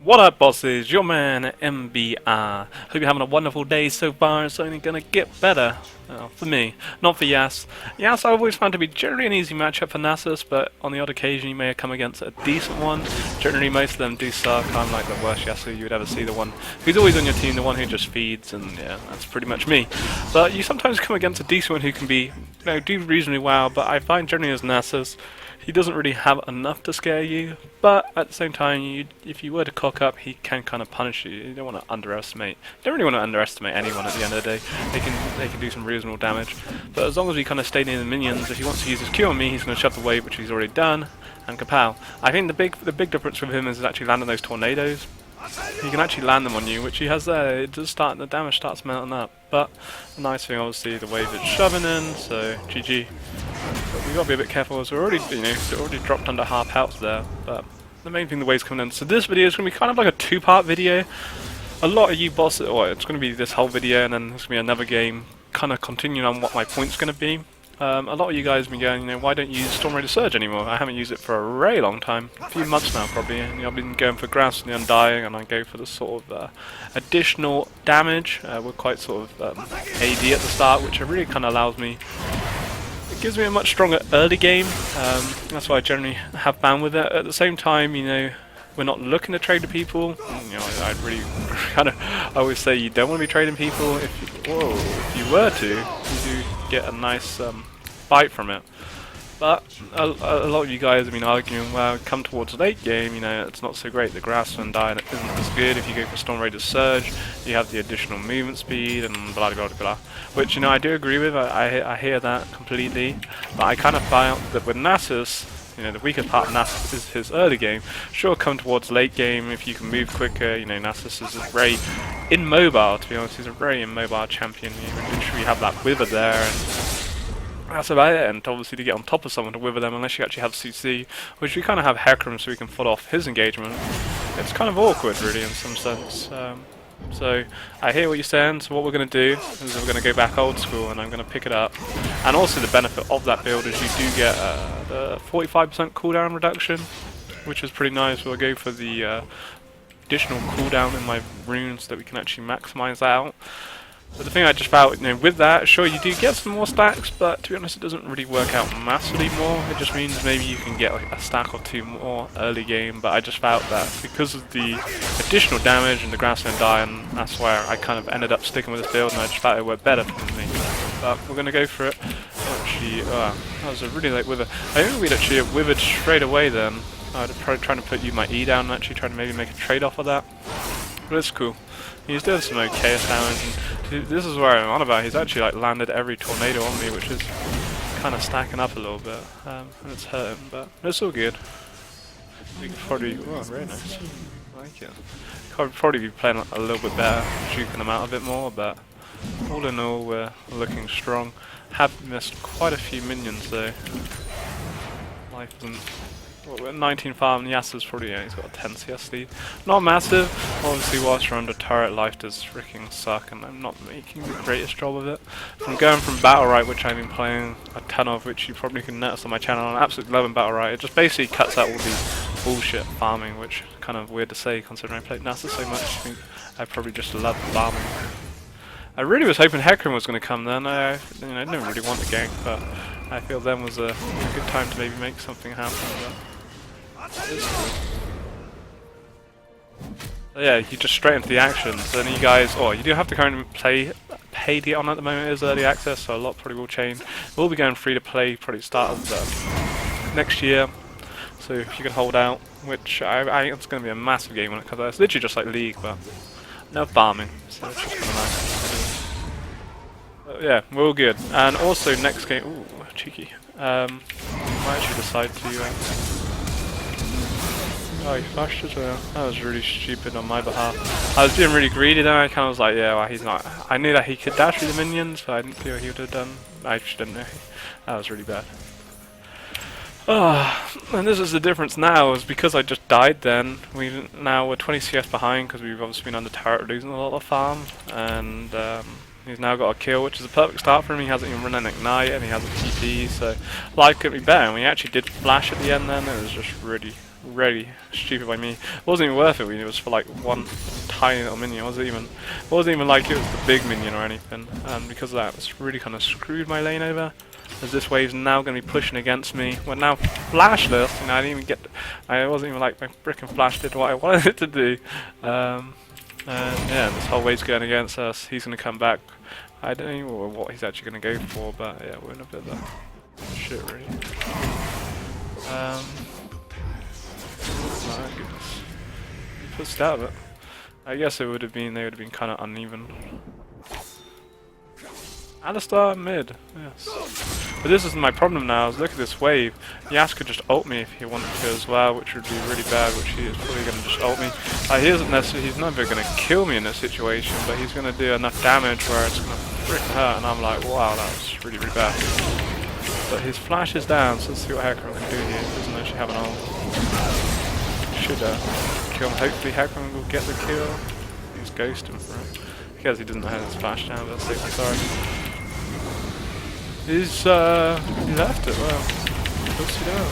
What up, bosses? Your man MBR. Hope you're having a wonderful day so far. It's only gonna get better. Well, for me, not for Yas. Yas I've always found to be generally an easy matchup for Nasus, but on the odd occasion you may come against a decent one. Generally most of them do suck. I'm like the worst Yasuo you would ever see, the one who's always on your team, the one who just feeds, and yeah, that's pretty much me. But you sometimes come against a decent one who can be, do reasonably well, but I find generally as Nasus, he doesn't really have enough to scare you, but at the same time, if you were to cock up, he can kind of punish you. You don't want to underestimate. You don't really want to underestimate anyone at the end of the day. They can do some reasonable damage, but as long as we kind of stay near the minions, if he wants to use his Q on me, he's going to shove the wave, which he's already done, and kapow. I think the big difference with him is actually landing those tornadoes. He can actually land them on you, which he has there. It does start, the damage starts melting up. But the nice thing, obviously, the wave is shoving in, so GG. But we gotta be a bit careful, as we're already, already dropped under half health there. But the main thing, the wave's coming in. So this video is gonna be kind of like a two-part video. A lot of you bosses, or it's gonna be this whole video, and then there's gonna be another game, kind of continuing on what my point's gonna be. A lot of you guys have been going, why don't you use Storm Raider Surge anymore? I haven't used it for a very long time, a few months now probably, and I've been going for Grass and the Undying, and I go for the sort of additional damage. We're quite sort of AD at the start, which really kind of allows me, it gives me a much stronger early game. That's why I generally have fun with it. At the same time, we're not looking to trade to people. I'd really kind of, I always say you don't want to be trading people. If you were to, you do get a nice bite from it. But a lot of you guys have been arguing, well, come towards late game, it's not so great. The grass and Undying isn't as good. If you go for Storm Raider Surge, you have the additional movement speed and blah blah blah blah. Which I do agree with. I hear that completely. But I kind of found that with Nasus, the weakest part of Nasus is his early game. Sure, come towards late game if you can move quicker. Nasus is very immobile, to be honest. He's a very immobile champion. You literally have that wither there, and that's about it. And obviously to get on top of someone to wither them, unless you actually have CC, which we kind of have Hecarim so we can follow off his engagement, it's kind of awkward really in some sense. So I hear what you're saying, so what we're going to do is we're going to go back old school, and I'm going to pick it up. And also the benefit of that build is you do get the 45% cooldown reduction, which is pretty nice. We'll go for the additional cooldown in my runes so that we can actually maximise that out. But the thing I just found, with that, sure you do get some more stacks, but to be honest it doesn't really work out massively more. It just means maybe you can get like a stack or two more early game, but I just found that because of the additional damage and the grass and die, and that's where I kind of ended up sticking with this build, and I just found it worked better for me. But we're going to go for it. Actually, that was a really late wither. I think we'd actually have withered straight away then. I'd probably trying to put my E down and actually trying to maybe make a trade off of that. But it's cool. He's doing some okay damage, and this is where I'm on about. He's actually landed every tornado on me, which is kind of stacking up a little bit, and it's hurting, but it's all good. We could probably, very nice. I like it. Could probably be playing a little bit better, juking them out a bit more, but all in all, we're looking strong. Have missed quite a few minions though. Life isn't. We're at 19 farm, and Yasuo's probably, he's got a 10 CS lead. Not massive, obviously whilst you're under turret, life does freaking suck, and I'm not making the greatest job of it. From going from Battle Riot, which I've been playing a ton of, which you probably can notice on my channel, and I absolutely love Battle Riot. It just basically cuts out all the bullshit farming, which is kind of weird to say considering I played Nasus so much. I think I probably just love farming. I really was hoping Hecarim was going to come then. I didn't really want the gank, but I feel then was a good time to maybe make something happen. Yeah, you just straight into the action. So then you guys, you do have to currently pay to get on at the moment. It is early access, so a lot probably will change. We'll be going free to play probably start of next year. So if you can hold out, which I think it's going to be a massive game when it comes out. It's literally just like League, but no farming, so it's just kind of nice. But yeah, we're all good. And also next game, ooh, cheeky. I might actually decide to. Oh, he flashed as well. That was really stupid on my behalf. I was being really greedy then. I kind of was like, yeah, well, he's not. I knew that he could dash through the minions, but I didn't feel he would have done. I just didn't know. That was really bad. And this is the difference now, is because I just died then, now we're 20 CS behind because we've obviously been under turret losing a lot of farm, and he's now got a kill, which is a perfect start for him. He hasn't even run an ignite and he has a TP, so life could be better, and we actually did flash at the end then. It was just really really stupid by me. It wasn't even worth it. It was for like one tiny little minion. It wasn't even like it was the big minion or anything. And because of that, it's really kind of screwed my lane over. As this wave's now going to be pushing against me. We're now flashless. You know, I didn't even get. I wasn't even like my frickin' flash did what I wanted it to do. And yeah, this whole wave's going against us. He's going to come back. I don't even know what he's actually going to go for, but yeah, we're in a bit of a shit really. My goodness. He pushed out of it. I guess they would have been kind of uneven. Alistar mid, yes. But this is my problem now, is look at this wave. Yas could just ult me if he wanted to as well, which would be really bad, which he is probably going to just ult me. He's never going to kill me in this situation, but he's going to do enough damage where it's going to frickin' hurt, and I'm like, wow, that was really, really bad. But his flash is down, so let's see what Hecarim can do here. He doesn't actually have an ult. Should kill him. Hopefully Hecarim will get the kill. He's ghosting for it. Because he doesn't have his flash down, but that's sorry. He left it, well. Pussied out.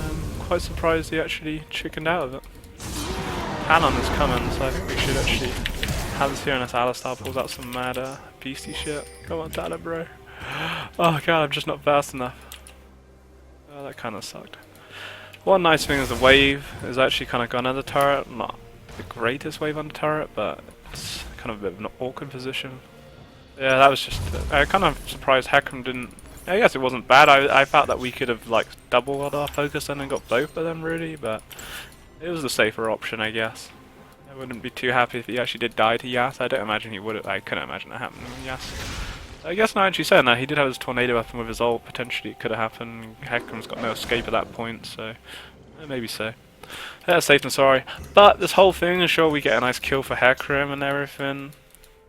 I'm quite surprised he actually chickened out of it. Canon is coming, so I think we should actually have this here unless Alistar pulls out some mad beastie shit. Come on, Dada, bro. Oh god, I'm just not fast enough. Oh, that kind of sucked. One nice thing is the wave is actually kind of gone under turret. Not the greatest wave under turret, but it's kind of a bit of an awkward position. Yeah, that was just. I kind of surprised Hecarim didn't. I guess it wasn't bad. I felt that we could have like doubled our focus and then got both of them really, but it was the safer option, I guess. I wouldn't be too happy if he actually did die to Yas. I don't imagine he would. I couldn't imagine that happening with Yas. I guess now actually saying that, he did have his tornado weapon with his ult. Potentially it could have happened. Hecarim's got no escape at that point, so maybe so. That's safe and sorry. But this whole thing is sure we get a nice kill for Hecarim and everything.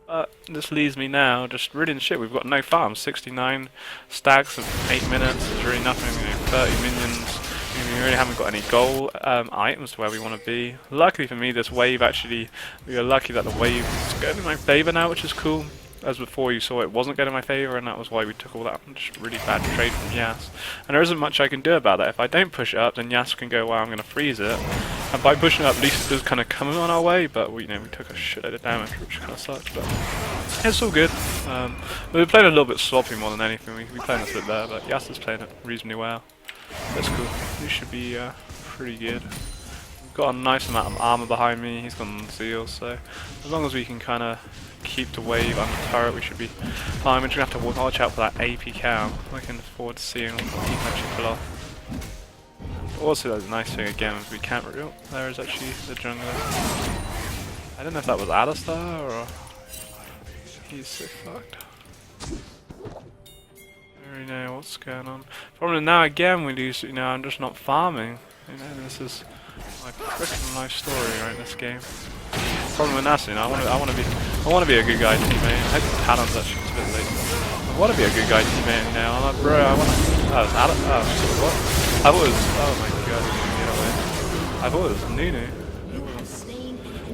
But this leaves me now just really in shit. We've got no farms. 69 stacks of 8 minutes. There's really nothing. 30 minions. We really haven't got any goal items where we want to be. Luckily for me, this wave actually, we are lucky that the wave is going in my favour now, which is cool. As before you saw, it wasn't going in my favour, and that was why we took all that just really bad trade from Yas. And there isn't much I can do about that. If I don't push it up, then Yas can go, well, I'm going to freeze it. And by pushing it up, at least it does kind of come on our way, but we took a shitload of damage, which kind of sucks, but it's all good. We were playing a little bit sloppy more than anything. We playing this a bit better, but Yas is playing it reasonably well. That's cool. He should be pretty good. We've got a nice amount of armor behind me. He's got on Zeal, so as long as we can kind of keep the wave on the turret, we should be fine. We're just going to have to watch out for that AP cow. Looking forward to seeing what he can actually pull off. Also, the nice thing again is we can't reveal. There is actually the jungler. I don't know if that was Alistar or he's so fucked. I don't really know what's going on. Problem now again we lose. I'm just not farming. This is my freaking life story right in this game. Problem with Nasus, I want to be a good guy teammate. I hope the talent's actually a bit late. I want to be a good guy teammate now. I'm like, bro, I want to. Oh, it's Alex. Oh, what? I thought it was. Oh my god, I thought it was Nunu.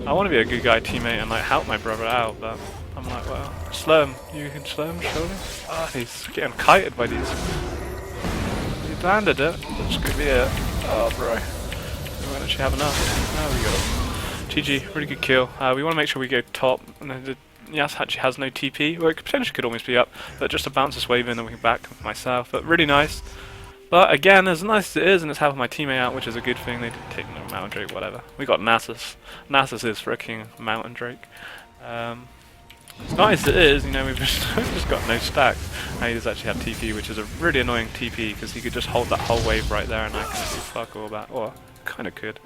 I want to be a good guy teammate and like help my brother out, but I'm like, well, slow him. You can slow him, surely. Ah, he's getting kited by these. He landed it. That's gonna be it. Oh, bro. We won't actually have enough. There we go. GG, really good kill. We want to make sure we go top. And Yas actually has no TP, well, it potentially could almost be up, but just to bounce this wave in and we can back myself. But really nice. But again, as nice as it is, and it's helping my teammate out, which is a good thing. They did take no Mountain Drake, whatever. We got Nasus. Nasus is freaking Mountain Drake. As nice as it is, we've just got no stacks. Now he does actually have TP, which is a really annoying TP because he could just hold that whole wave right there, and I can do fuck all that. Or kind of could.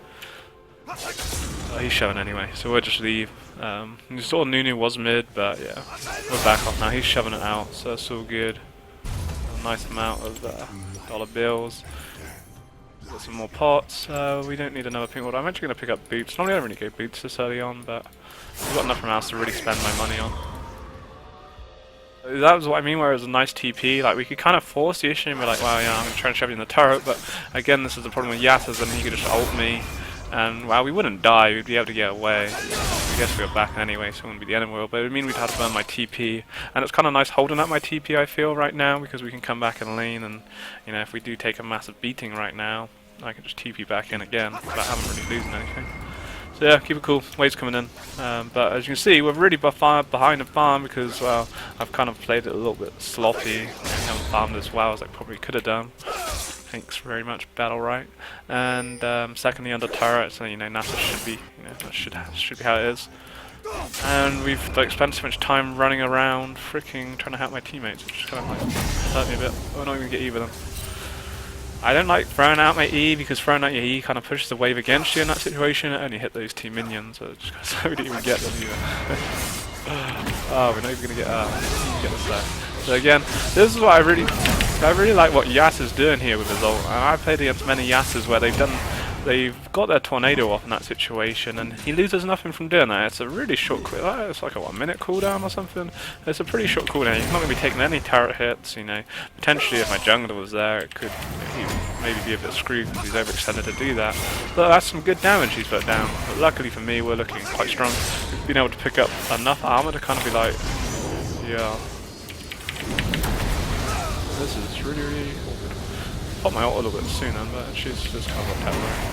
He's showing anyway, so we'll just leave. You saw Nunu was mid, but yeah, we're back off now. He's shoving it out, so that's all good. A nice amount of dollar bills. Got some more pots. We don't need another pink order. I'm actually going to pick up boots. Normally I don't really go boots this early on, but I've got nothing else to really spend my money on. That was what I mean, where it was a nice TP. Like, we could kind of force the issue and be like, well, yeah, I'm going to try and shove you in the turret, but again, this is the problem with Yatas, and he could just ult me. And, well, we wouldn't die, we'd be able to get away. I guess we were back anyway, so it wouldn't be the end of the world, but it would mean we'd have to burn my TP. And it's kind of nice holding up my TP, I feel, right now, because we can come back and lane, and, if we do take a massive beating right now, I can just TP back in again without having really losing anything. So yeah, keep it cool. Waves coming in. But as you can see, we're really behind the farm because, well, I've kind of played it a little bit sloppy. I haven't farmed as well as I probably could have done. Thanks very much, Battle Right. And secondly, under turret, so you know, Nasus should be, you know, that should be how it is. And we've like spent so much time running around, freaking trying to help my teammates, which kind of like hurt me a bit. We're not even get either of them. I don't like throwing out my E because throwing out your E kind of pushes the wave against you in that situation. It only hit those two minions, so we didn't even get them either. Oh, we're not even gonna get this back. So again, this is what I really like what Yas is doing here with his ult. And I've played against many Yases where they've got their tornado off in that situation, and he loses nothing from doing that. It's a really short cooldown. It's like a 1 minute cooldown or something. It's a pretty short cooldown. He's not going to be taking any turret hits. You know, potentially if my jungler was there, it could maybe be a bit screwed because he's overextended to do that. But that's some good damage he's put down. But luckily for me, we're looking quite strong. We've been able to pick up enough armor to kind of be like, yeah, this is really awkward. Pop my ult a little bit sooner, but she's just kind of worked out well.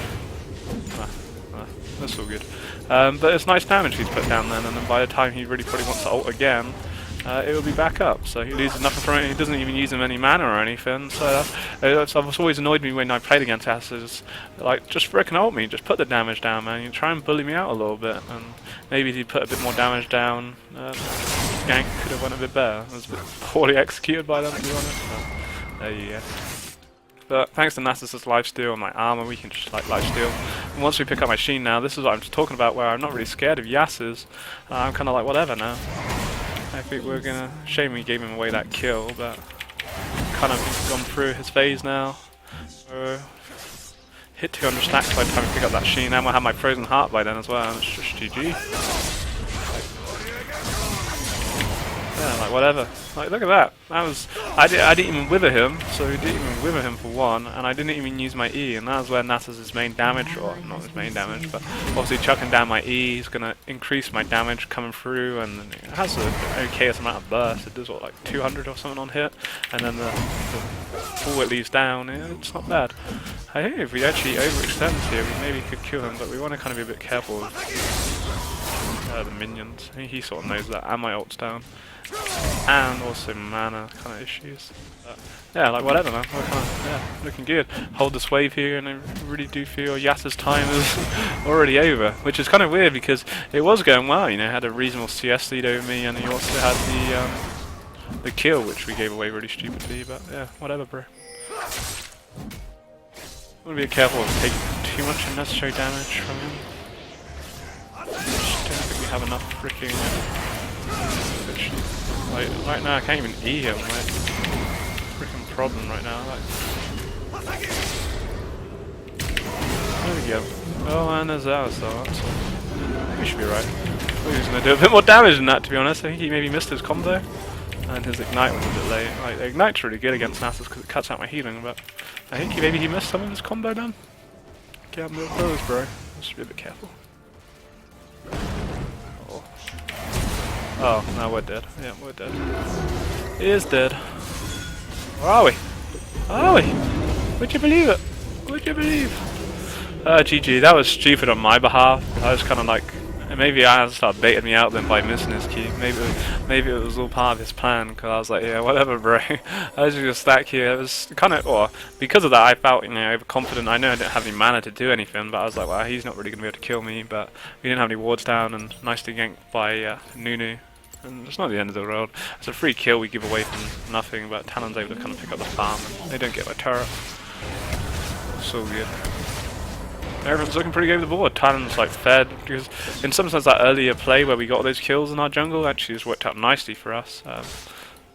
That's all good. But it's nice damage he's put down then, and then by the time he really probably wants to ult again, it will be back up. So he loses nothing from it. He doesn't even use him any mana or anything. So that's always annoyed me when I played against Asses. Like, just frickin' ult me, just put the damage down, man. You try and bully me out a little bit, and maybe if he put a bit more damage down, gank could have went a bit better. It was a bit poorly executed by them, to be honest. But there you go. But thanks to Nasus' lifesteal and my armor, we can just like lifesteal. And once we pick up my Sheen now, this is what I'm just talking about, where I'm not really scared of Yasus. I'm kind of like whatever now. I think we're gonna. Shame we gave him away that kill, but kind of gone through his phase now. Hit 200 stacks by the time we pick up that Sheen, and we'll have my Frozen Heart by then as well. And it's just GG. Yeah, like whatever. Like look at that. That was I didn't even wither him, so we didn't even wither him for one, and I didn't even use my E, and that was where Nasus' main damage, or not his main damage, but obviously chucking down my E is gonna increase my damage coming through, and it has an okay amount of burst. It does what, like 200 or something on hit, and then the pull it leaves down. Yeah, it's not bad. I think if we actually overextend here, we maybe could kill him, but we want to kind of be a bit careful with the minions. I think he sort of knows that, and my ult's down. And also mana kind of issues. But yeah, like whatever, man. We're kind of, looking good. Hold this wave here, and I really do feel Yas's time is already over, which is kind of weird because it was going well. You know, had a reasonable CS lead over me, and he also had the kill, which we gave away really stupidly. But yeah, whatever, bro. I'm gonna be careful of taking too much unnecessary damage from him. I just don't think we have enough freaking. Like, right now I can't even E him, like, freaking problem right now, like. There we go. Oh, and there's ours though, so we should be right. We're just gonna do a bit more damage than that, to be honest. I think he maybe missed his combo, and his Ignite was a bit late. Like, the Ignite's really good against Nasus because it cuts out my healing, but I think maybe he missed some of his combo then. Get him real close, bro. Just be a bit careful. Oh, no, we're dead. Yeah, we're dead. He is dead. Where are we? Where are we? Would you believe it? Would you believe? GG, that was stupid on my behalf. I was kind of like, maybe I started baiting me out then by missing his key. Maybe it was all part of his plan, because I was like, yeah, whatever, bro. I was just gonna stack here. It was kind of, or because of that, I felt, you know, overconfident. I know I didn't have any mana to do anything, but I was like, well, he's not really gonna be able to kill me. But we didn't have any wards down, and nicely ganked by Nunu. And it's not the end of the world. It's a free kill we give away from nothing, but Talon's able to kind of pick up the farm, and they don't get my turret. So good. Everyone's looking pretty good with the board. Talon's like fed, because in some sense that earlier play where we got those kills in our jungle actually has worked out nicely for us.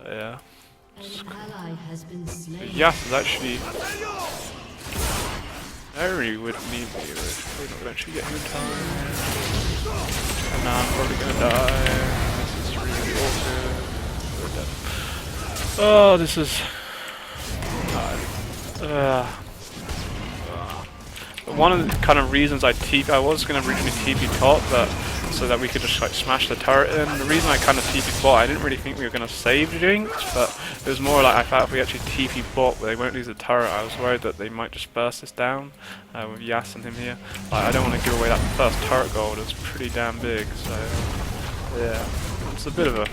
Yeah. Yas is actually very would need me, but we're not gonna actually get him in time. And now I'm probably gonna die. Oh, this is one of the kind of reasons I was going to originally TP top, but so that we could just like smash the turret in. The reason I kind of TP bot, I didn't really think we were going to save Jinx, but it was more like I thought if we actually TP bot, they won't lose the turret. I was worried that they might just burst us down with Yas and him here. Like, I don't want to give away that first turret gold. It's pretty damn big, so yeah, it's a bit of a.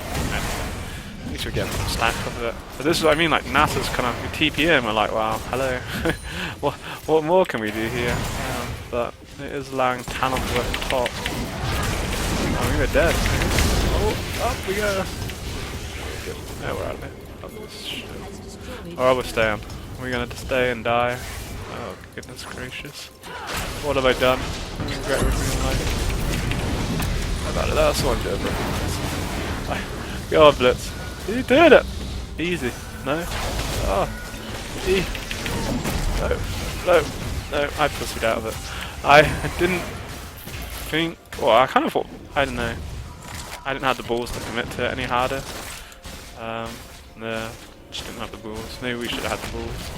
At least we're getting some stacks off of it. But this is what I mean, like Nasus kind of TP in, we're like, wow, hello. what more can we do here? But it is allowing talent to work top. Oh, we were dead. Oh, up we go. No, we're out there. Up this shit. Or are we staying? We're gonna stay and die. Oh, goodness gracious. What have I done? I regret everything in life. About it, that's what I'm doing, bro. Go on, Blitz. You did it! Easy. No? Oh. E. No, I pussied out of it. I didn't think, well, I kind of thought, I don't know. I didn't have the balls to commit to it any harder. No, just didn't have the balls. Maybe we should have had the balls.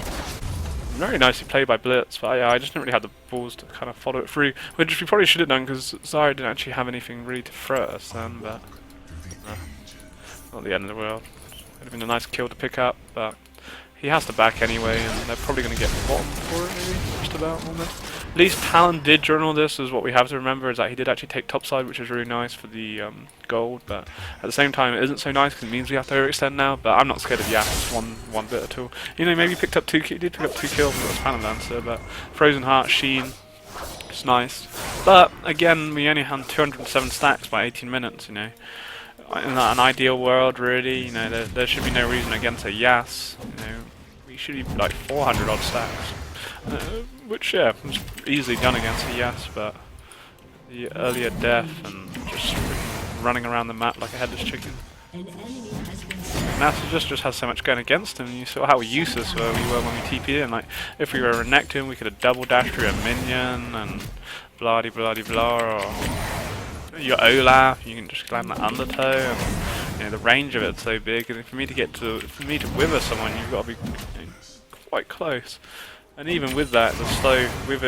Very nicely played by Blitz, but yeah, I just didn't really have the balls to kind of follow it through, which we probably should have done because Zarya didn't actually have anything really to throw at us then, but no. Not the end of the world. Would have been a nice kill to pick up, but he has to back anyway, and they're probably going to get bottom for it, maybe, just about almost. At least Talon did journal this, is what we have to remember, is that he did actually take topside, which is really nice for the gold, but at the same time it isn't so nice because it means we have to overextend now, but I'm not scared of Yas one bit at all. You know, maybe he did pick up 2 kills with his Phantom Lancer, but Frozen Heart, Sheen, it's nice. But, again, we only had 207 stacks by 18 minutes, you know. In an ideal world, really, you know, there should be no reason against a Yas. You know, we should be like 400 odd stacks, which yeah, was easily done against a Yas. But the earlier death and just running around the map like a headless chicken. Nasus just has so much going against him. You saw how useless we were when we TP'd in. Like, if we were Renekton, we could have double dashed through a minion and blah de blah de blah. Or your Olaf, you can just land that undertow, and you know, the range of it's so big, and for me to wither someone, you've got to be quite close. And even with that, the slow with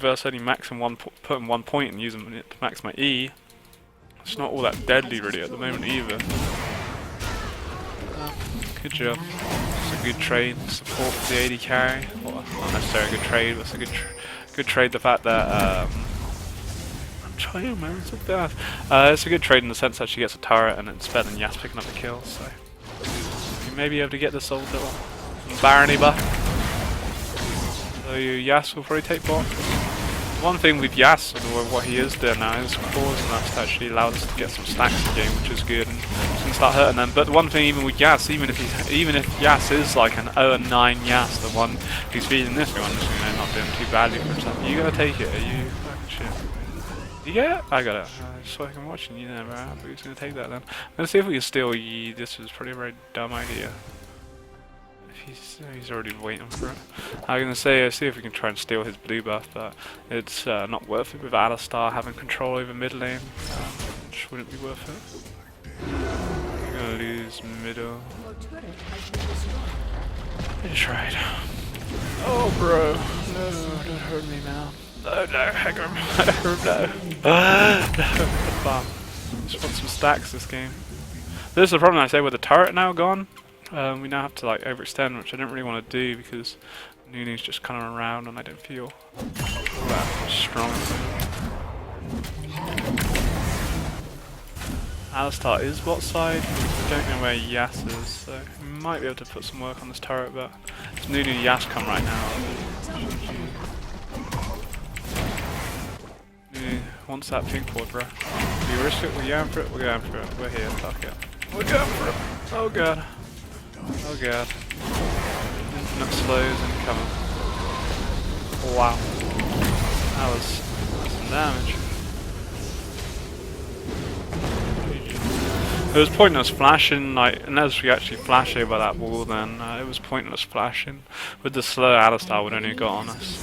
us only maxing putting 1 point and using it to max my E, it's not all that deadly really at the moment either. Good job. It's a good trade. Support for the AD carry. Well, not necessarily a good trade, but it's a good trade. The fact that trying, man, it's so bad. It's a good trade in the sense that she gets a turret and it's better than Yas picking up the kill, so you may be able to get this old little Barony buff. So Yas will probably take bot. One thing with Yas, or what he is doing now, is causing us to actually allow us to get some stacks in the game, which is good, and it's gonna start hurting them. But the one thing even with Yas, even if Yas is like an 0-9 Yas, the one who's feeding this one, is not doing too badly for himself. You gotta take it, are you fucking shit? You get it? I got it. Just so I can watch you there, bro. Who's gonna take that then? Let's see if we can steal Yi. This is probably a very dumb idea. He's already waiting for it. I'm gonna say, see if we can try and steal his blue buff, but it's not worth it with Alistar having control over mid lane. Which wouldn't be worth it. We're gonna lose middle. I tried. Oh, bro. No, don't hurt me now. No, hang on. No. Just want some stacks this game. This is the problem I say with the turret now gone. We now have to like overextend, which I don't really want to do because Nunu's just kind of around and I don't feel that strong. Alistar is bot side. I don't know where Yas is, so we might be able to put some work on this turret, but if Nunu and Yas come right now. Wants that pink ward, bro. Do you risk it? We're going for it? We're going for it. We're here, fuck it. We're going for it. Oh god. Oh god. Infinite slows incoming. Wow. That was some damage. It was pointless flashing, like, unless we actually flash over that wall then, it was pointless flashing. With the slow, Alistar would only got on us.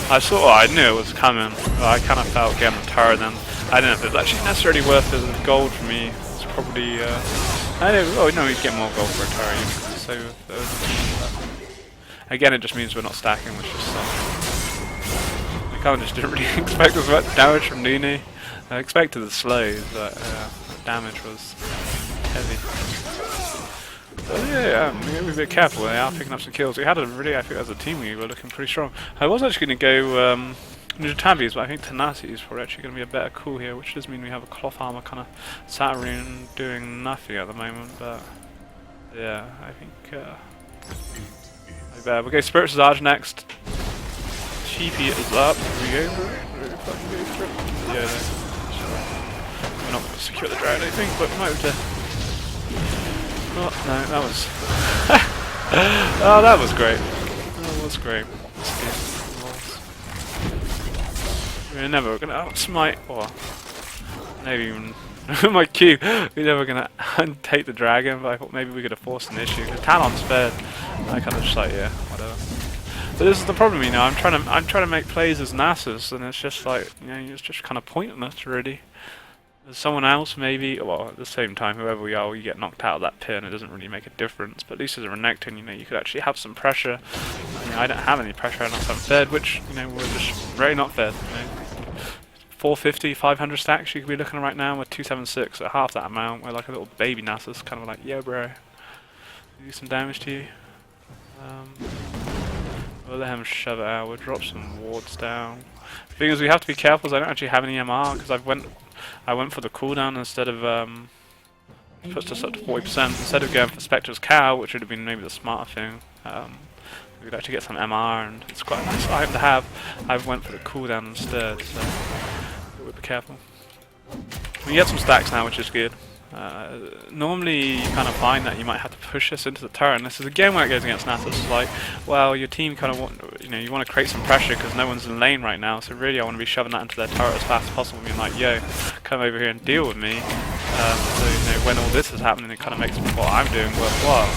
I knew it was coming, but I kind of felt getting the turret then. I don't know if it was actually necessarily worth it as gold for me. It's probably, I don't know, we'd get more gold for a turret, so Again, it just means we're not stacking, which just I kind of just didn't really expect as much damage from Nunu. I expected the slows, but the damage was heavy. But yeah, we gotta be a bit careful. They are picking up some kills. We had a really, I think as a team we were looking pretty strong. I was actually going to go Ninja Tabbies, but I think Tenacity is probably actually going to be a better call here, which does mean we have a cloth armor kind of Saturn doing nothing at the moment. But yeah, I think we'll go Spirit Visage next. Cheapy is up. Here we go. Yeah, we're not going to secure the dragon, I think, but we might have to. Oh, no, that was... oh, that was great. That was great. We're never going to outsmite, or maybe even my Q. We're never going to untake the dragon, but I thought maybe we could have forced an issue. Because Talon's fed. I kind of just like, yeah, whatever. But this is the problem, you know. I'm trying to make plays as Nasus, and it's just like, you know, it's just kind of pointless, really. There's someone else, maybe. Well, at the same time, whoever we are, we get knocked out of that pin. It doesn't really make a difference. But at least as a Renekton, you know, you could actually have some pressure. I mean, I don't have any pressure unless I'm fed, which, you know, we're just very not fed. You know. 450, 500 stacks you could be looking at right now. We're 276 at half that amount. We're like a little baby Nasus, kind of like, yo, bro, do some damage to you. We'll let him shove it out. We'll drop some wards down. The thing is, we have to be careful, because I don't actually have any MR, because I went for the cooldown instead of puts us up to 40%. Instead of going for Spectre's Cow, which would have been maybe the smarter thing, we could actually get some MR, and it's quite a nice item to have. I went for the cooldown instead, so we'll be careful. We get some stacks now, which is good. Normally you kind of find that you might have to push this into the turret, and this is again where it goes against Nasus. It's like, well, your team kind of want, you know, you want to create some pressure because no one's in lane right now, so really I want to be shoving that into their turret as fast as possible, being like, yo, come over here and deal with me. So, you know, when all this is happening, it kind of makes what I'm doing worthwhile.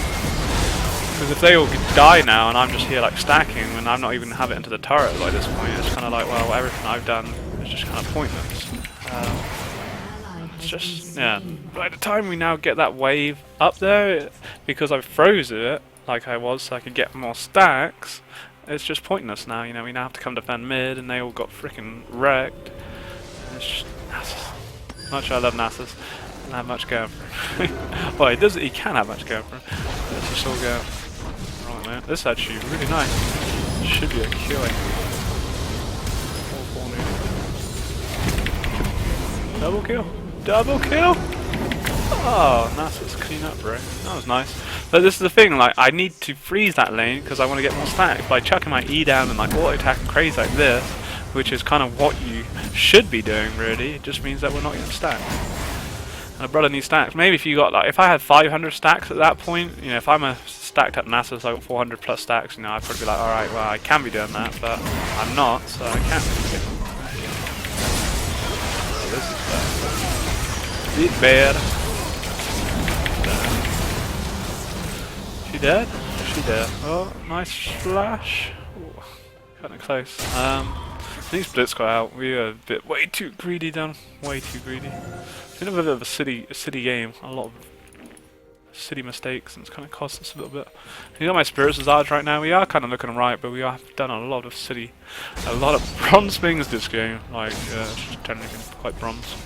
Because if they all die now and I'm just here like stacking and I'm not even have it into the turret by this point, it's kind of like, well, everything I've done is just kind of pointless. It's just, yeah, by the time we now get that wave up there, because I froze it like I was so I could get more stacks, it's just pointless now, you know. We now have to come defend mid and they all got freaking wrecked. It's just Nasus. Much I love Nasus, doesn't have much going for him. Well, he can have much going for him. Let's just all go wrong there. This is actually really nice. Should be a killing. Double kill. Double kill! Oh, Nasus, clean up, bro. That was nice. But this is the thing, like, I need to freeze that lane because I want to get more stacks. By chucking my E down and like auto-attacking crazy like this, which is kind of what you should be doing, really, it just means that we're not getting stacks. And a brother needs stacks. Maybe if you got, like, if I had 500 stacks at that point, you know, if I'm a stacked up Nasus, I got 400 plus stacks, you know, I'd probably be like, alright, well, I can be doing that, but I'm not, so I can't really get. Oh, this is bad. Bit bad. She dead? She dead. Oh, nice flash. Kind of close. I think Split's got out. We were a bit way too greedy done. Way too greedy. It's been a bit of a city game. A lot of city mistakes, and it's kind of cost us a little bit. You got my Spirit Visage right now. We are kind of looking right, but we have done a lot of bronze things this game. Like, just generally been quite bronze.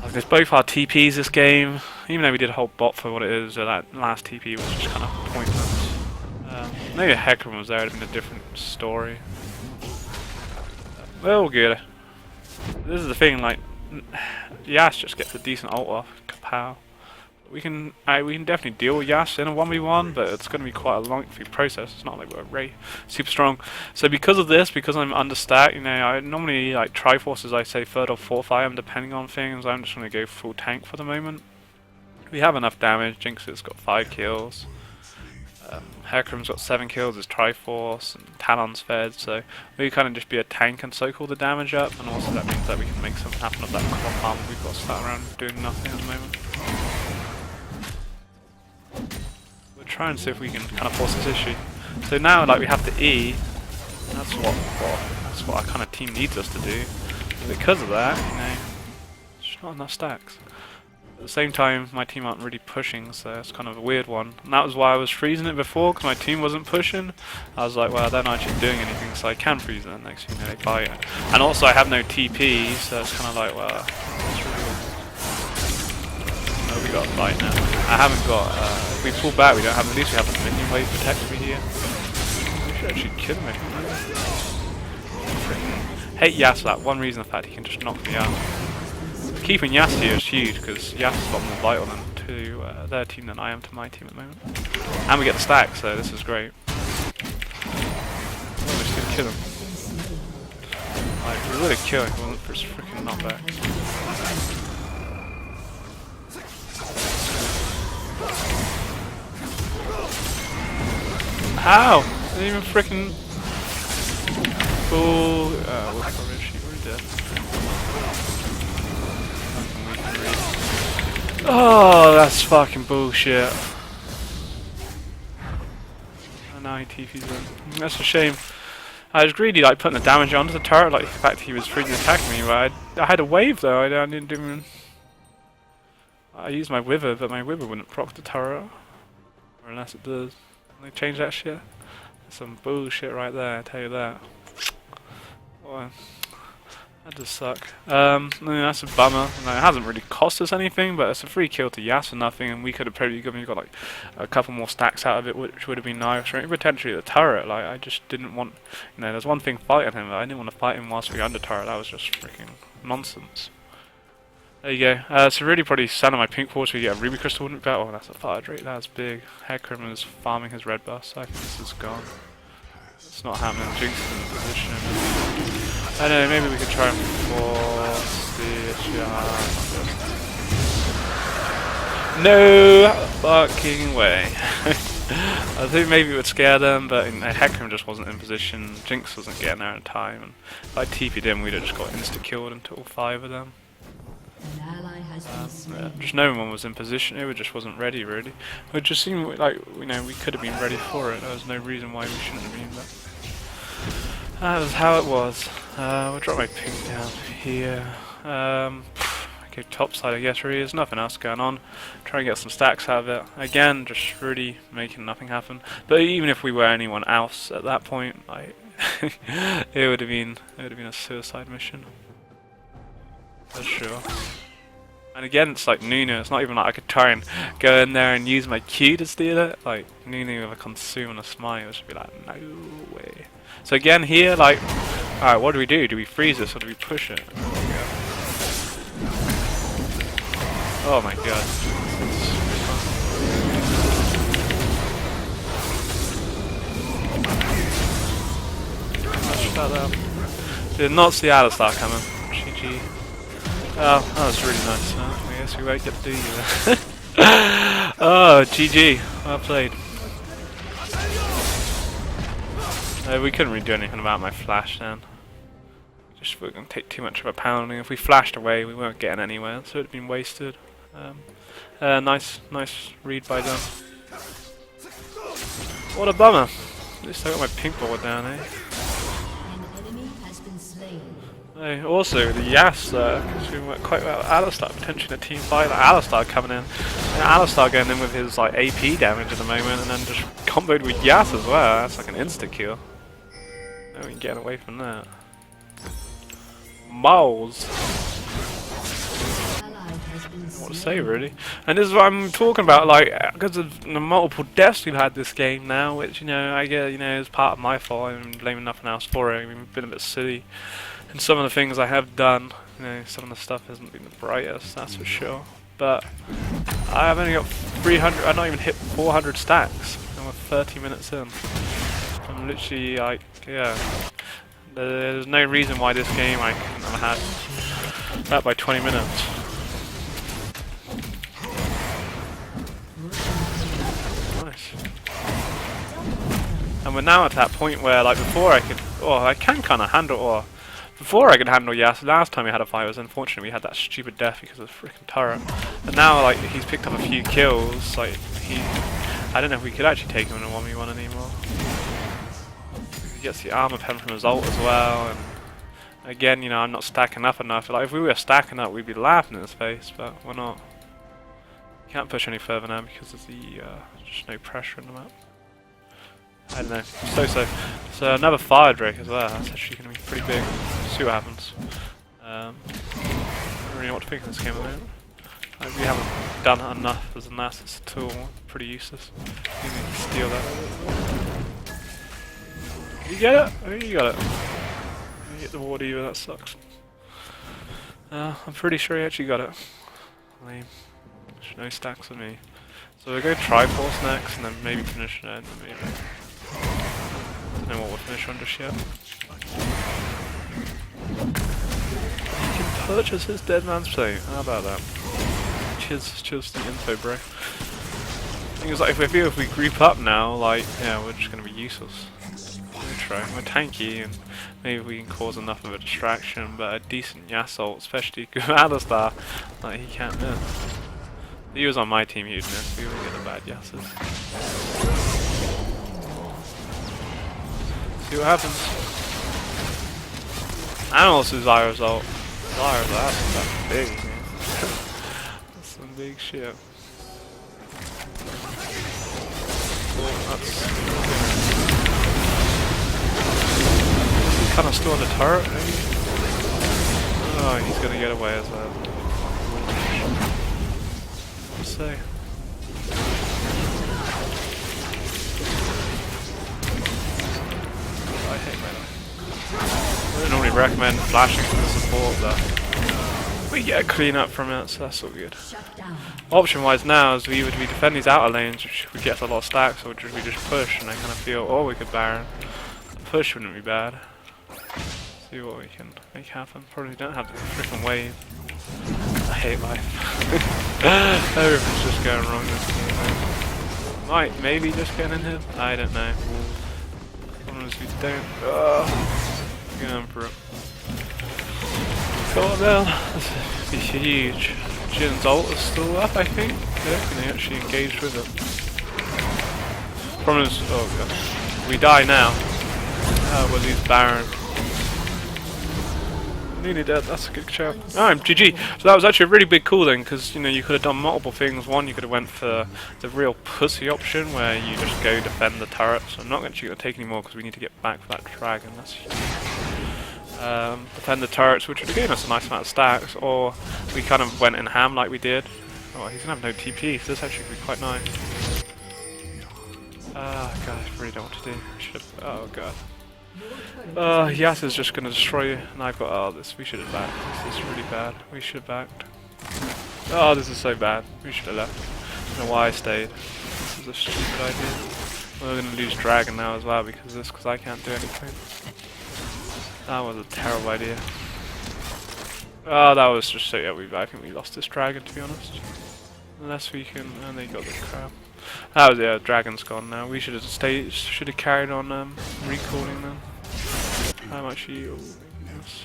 There's both our TPs this game, even though we did a whole bot for what it is, that last TP was just kind of pointless. Maybe a Hecarim was there, it would have been a different story. Well, good. This is the thing, like, Yas just gets a decent ult off, kapow. We can definitely deal with Yas in a 1v1, but it's going to be quite a lengthy process. It's not like we're super strong. So because of this, because I'm understacked, you know, I normally like Triforces, I say 3rd or 4th item depending on things. I'm just going to go full tank for the moment. We have enough damage. Jinx's got 5 kills. Hecarim's got 7 kills, his Triforce, and Talon's fed, so we kind of just be a tank and soak all the damage up, and also that means that we can make something happen of that cloth armor. We've got to start around doing nothing at the moment. We'll try and see if we can kind of force this issue. So now, like, we have to E. That's what our kind of team needs us to do. And because of that, you know, there's not enough stacks. At the same time, my team aren't really pushing, so it's kind of a weird one. And that was why I was freezing it before, because my team wasn't pushing. I was like, well, they're not actually doing anything, so I can freeze it, and next thing you know, they buy it. And also, I have no TP, so it's kind of like, well, oh, we got a fight now. I haven't got, if we pull back, we don't have, at least we have a minion wave protecting me here. We should actually kill him. Hate Yasuo, that one reason, the fact he can just knock me out. Keeping Yasuo here is huge, because Yasuo's a lot more vital to their team than I am to my team at the moment. And we get the stack, so this is great. Oh, we're just gonna kill him. Like, we would have killed him if it wasn't for his freaking knockback. How? Didn't even freaking. Oh, we're dead. Oh, that's fucking bullshit. And now he TP's in. That's a shame. I was greedy, like putting the damage onto the turret, like the fact he was freaking attacking me. But I had a wave though. I didn't even. I used my wither, but my wither wouldn't proc the turret, or unless it does. They changed that shit. That's some bullshit right there. I tell you that. Well, that does suck. That's a bummer. No, it hasn't really cost us anything, but it's a free kill to Yas for nothing, and we could have probably got like a couple more stacks out of it, which would have been nice. Or potentially the turret. Like I just didn't want, there's one thing fighting him, but I didn't want to fight him whilst we were under turret. That was just freaking nonsense. There you go. So really probably stand on my pink wall so we get a ruby crystal wouldn't be better. Oh, that's a fire drake. That's big. Hecarim is farming his red buff, so I think this is gone. It's not happening. Jinx is in position. I don't know, maybe we could try and force this. No fucking way. I think maybe it would scare them, but Hecarim just wasn't in position. Jinx wasn't getting there in time, and if I TP'd him, we'd have just got insta-killed into all 5 of them. Yeah, just no one was in position. It just wasn't ready, really. It just seemed like we could have been ready for it. There was no reason why we shouldn't have been. But that was how it was. We'll drop my ping down here. Okay, top side, I guess. Really, there's nothing else going on. Trying to get some stacks out of it. Again, just really making nothing happen. But even if we were anyone else at that point, it would have been a suicide mission. For sure. And again, it's like Nunu, it's not even like I could try and go in there and use my Q to steal it. Like, Nunu with a consume and a smite, it would be like, no way. So again, here, like, alright, what do we do? Do we freeze this or do we push it? Oh my god. Did not see Alistar coming. GG. Oh, that was really nice. I guess we won't get to do you there. Oh, GG. Well played. We couldn't really do anything about my flash then. Just we're going to take too much of a pounding. If we flashed away, we weren't getting anywhere, so it would have been wasted. Nice read by them. What a bummer. At least I got my pink ball down, eh? Also, the Yas, because we went quite well. Alistar potentially in a team fight. Like Alistar coming in. And Alistar going in with his like AP damage at the moment, and then just comboed with Yas as well. That's like an insta kill. No one getting away from that. Moles. What to say, really? And this is what I'm talking about, like, because of the multiple deaths we've had this game now, which, I get, is part of my fault. I'm blaming nothing else for it. We've been a bit silly. And some of the things I have done, some of the stuff hasn't been the brightest, that's for sure. But I've only got 300, I've not even hit 400 stacks, and we're 30 minutes in. I'm literally like, yeah, there's no reason why this game I couldn't have had that by 20 minutes. Nice. And we're now at that point where, like, before I could, I can kind of handle, before I could handle Yas, last time we had a fight, it was unfortunate we had that stupid death because of the freaking turret. And now, like, he's picked up a few kills, like, I don't know if we could actually take him in a 1v1 anymore. He gets the armor pen from his ult as well, and again, I'm not stacking up enough. Like, if we were stacking up, we'd be laughing in his face, but we're not. Can't push any further now because of the just no pressure in the map. I don't know. So another fire drake as well. That's actually going to be pretty big. See what happens. I don't really know what to think of this game at the moment. We haven't done enough as a Nasus at all. Pretty useless. You need to steal that. You get it? Oh, you got it. You get the ward either, that sucks. I'm pretty sure he actually got it. Lame. There's no stacks with me. So we'll go Triforce next and then maybe finish it. Maybe. Don't know what we'll finish on just yet. You can purchase his Dead Man's Plate. How about that? Cheers the info, bro. I think it's like if we group up now, like, yeah, we're just gonna be useless. We're tanky, and maybe we can cause enough of a distraction, but a decent Yasuo, especially with Alistar, like, he can't miss. If he was on my team, he'd miss. We would get a bad Yasuo. See what happens. And also Zyra's ult. Zyra's ult, that's big, man. That's some big shit. Oh, that's... Kind of still on the turret, maybe? Oh, he's gonna get away as well. Let's see. I hate melee. I don't normally recommend flashing for the support, but we get a clean up from it, so that's all good. Option wise now is we defend these outer lanes, which we get a lot of stacks, or we just push, and I kind of feel, oh, we could Baron. The push wouldn't be bad. See what we can make happen. Probably don't have the freaking wave. I hate life. Everything's just going wrong this game. Might maybe just getting in here. I don't know. As we don't. Going for it. Go on down. This would be huge. Jin's ult is still up, I think. Yeah, can they actually engage with it? Problem is, oh god. We die now. We'll lose Baron. Nearly dead, that's a good shout. Alright, GG. So that was actually a really big call then, because you know you could have done multiple things. One, you could have went for the real pussy option where you just go defend the turret. So I'm not actually going to take any more because we need to get back for that dragon. That's defend the turrets, which would have given us a nice amount of stacks, or we kind of went in ham like we did. Oh, he's going to have no TP, so this actually could be quite nice. God, I really don't know what to do. Oh god. Yas is just gonna destroy you, and I've got, oh, we should have backed. This is really bad. We should have backed. Oh, this is so bad. We should have left. I don't know why I stayed. This is a stupid idea. We're gonna lose Dragon now as well because of this, because I can't do anything. That was a terrible idea. Oh, that was just so, yeah, I think we lost this Dragon, to be honest. Unless we can, and they got the crab. That was, yeah, Dragon's gone now. We should have stayed, should have carried on recalling them. How much you? Yes.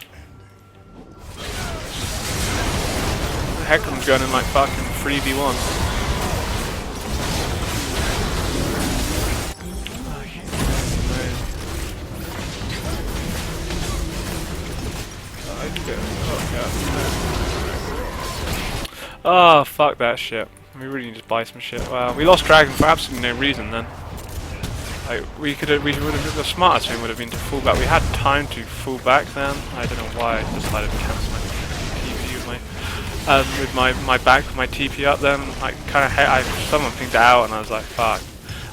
Hecarim's going in like fucking 3v1. Oh, fuck that shit. We really need to buy some shit. Wow, we lost Dragon for absolutely no reason then. Like, we would have, the smartest thing would have been to fall back. We had time to fall back then. I don't know why I decided to cancel my TP with my back with my TP up then. I kind of someone pinged it out and I was like, fuck.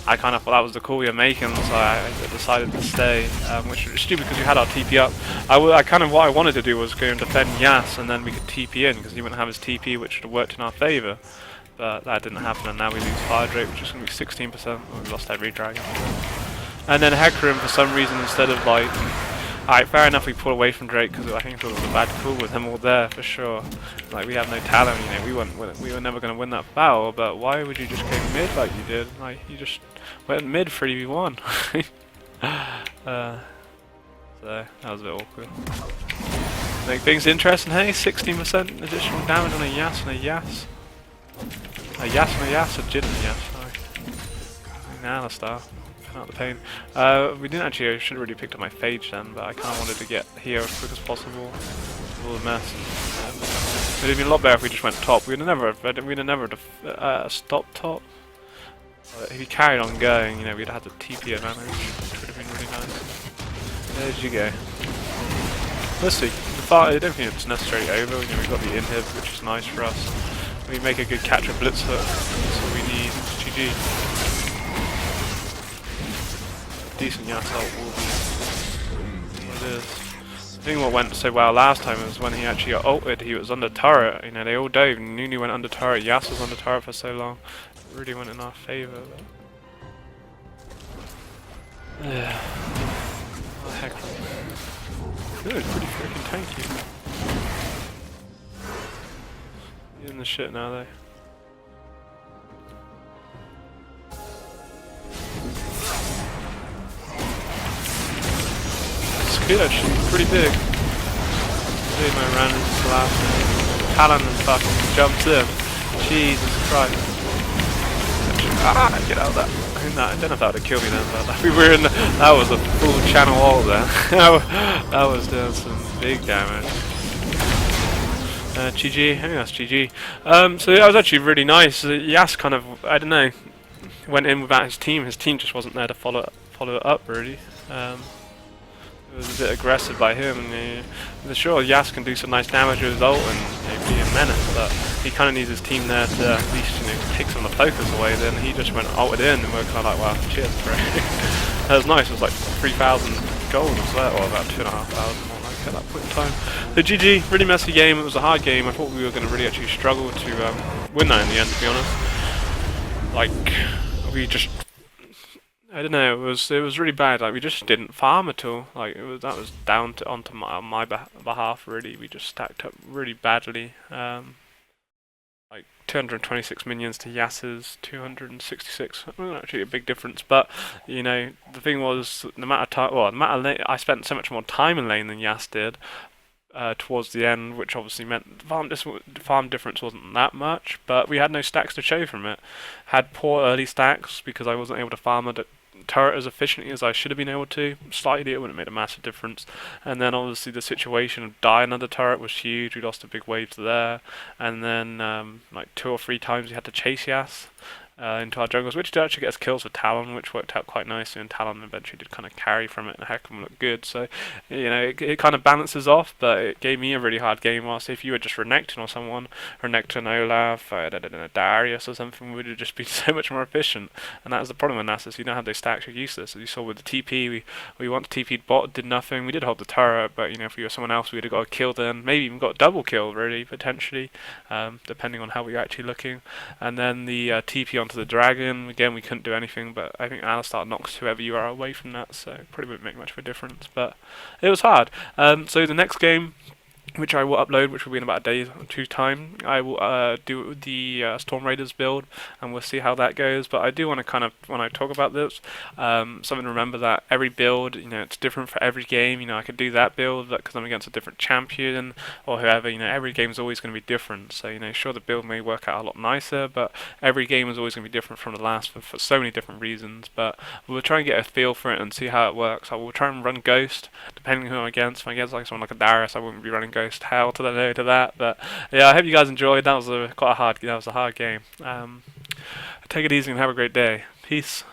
I kind of thought that was the call we were making, so I decided to stay, which was stupid because we had our TP up. What I wanted to do was go and defend Yas, and then we could TP in because he wouldn't have his TP, which would have worked in our favour. But that didn't happen, and now we lose Fire Drake, which is going to be 16%. Well, we lost every dragon. And then Hecarim, for some reason, instead of like, alright, fair enough, we pulled away from Drake because I think it was a bad call with him all there for sure. Like, we have no talent, you know, we were never going to win that battle. But why would you just go mid like you did? Like, you just went mid 3v1. So that was a bit awkward. Make things interesting, hey? 16% additional damage on a Yas and a Yas. A Yas and a Yas, a Jin and a Yas, sorry. An Alistar. Out the pain. We didn't actually, I should have really picked up my Phage then, but I kind of wanted to get here as quick as possible. all the mess. It would have been a lot better if we just went top. We'd have never stopped top. But if he carried on going, you know, we'd have had the TP advantage, which would have been really nice. There you go. Let's see. I don't think it's necessarily over. You know, we've got the inhib, which is nice for us. We make a good catch of blitz hook. That's all we need. It's GG. Decent Yasuo will be what it is. I think what went so well last time was when he actually got ulted, he was under turret. You know, they all dove. Nunu went under turret. Yasuo was under turret for so long. It really went in our favour. Yeah. What the heck? Good, pretty freaking tanky. He's in the shit now though. It's good actually, pretty big. See my random slash. Talon and fucking jumps in. Jesus Christ. Ah, get out of that. I don't know if that would have killed me then, but we were in the, that was a full channel ult there. That was doing some big damage. GG, I think that's GG. So that was actually really nice. Yas kind of, I don't know, went in without his team. His team just wasn't there to follow it up really. It was a bit aggressive by him. And, sure, Yas can do some nice damage with his ult and be a menace, but he kind of needs his team there to at least take some of the focus away. Then he just went ulted in, and we're kind of like, wow, cheers, bro. That was nice. It was like 3,000 gold as well, or about 2,500 more like at that point in time. So GG, really messy game. It was a hard game. I thought we were going to really actually struggle to win that in the end, to be honest. Like we just. I don't know. It was really bad. Like we just didn't farm at all. Like that was down to onto my behalf. Really, we just stacked up really badly. Like 226 minions to Yas's 266. Well, actually a big difference. But you know, the thing was, the amount of time. Well, the amount of lane, I spent so much more time in lane than Yas did. Towards the end, which obviously meant farm difference wasn't that much, but we had no stacks to show from it. Had poor early stacks because I wasn't able to farm a turret as efficiently as I should have been able to. Slightly, it wouldn't have made a massive difference. And then obviously the situation of die another turret was huge. We lost a big wave there, and then like 2 or 3 times we had to chase Yas. Into our jungles, which did actually get us kills with Talon, which worked out quite nicely, and Talon eventually did kind of carry from it, and heck of them looked good. So, you know, it kind of balances off, but it gave me a really hard game. Whilst if you were just Renekton or someone, Renekton, Olaf, I don't know, Darius or something, would have just been so much more efficient. And that was the problem with Nasus. You don't have those stacks, you're useless. As you saw with the TP, we once TP'd bot, did nothing. We did hold the turret, but you know, if we were someone else, we'd have got a kill then, maybe even got a double kill, really, potentially, depending on how we were actually looking. And then the TP onto the dragon, again we couldn't do anything, but I think Alistar knocks whoever you are away from that, so probably wouldn't make much of a difference, but it was hard. So the next game, which I will upload, which will be in about a day or 2 time, I will do the Storm Raiders build, and we'll see how that goes. But I do want to kind of, when I talk about this, something to remember that every build, you know, it's different for every game. You know, I could do that build because I'm against a different champion or whoever. You know, every game is always going to be different. So you know, sure, the build may work out a lot nicer, but every game is always going to be different from the last for so many different reasons. But we'll try and get a feel for it and see how it works. I will try and run Ghost, depending on who I'm against. If I'm against like someone like a Darius, I wouldn't be running Ghost. Hell to the no to that, but yeah, I hope you guys enjoyed. That was a hard game. Take it easy and have a great day. Peace.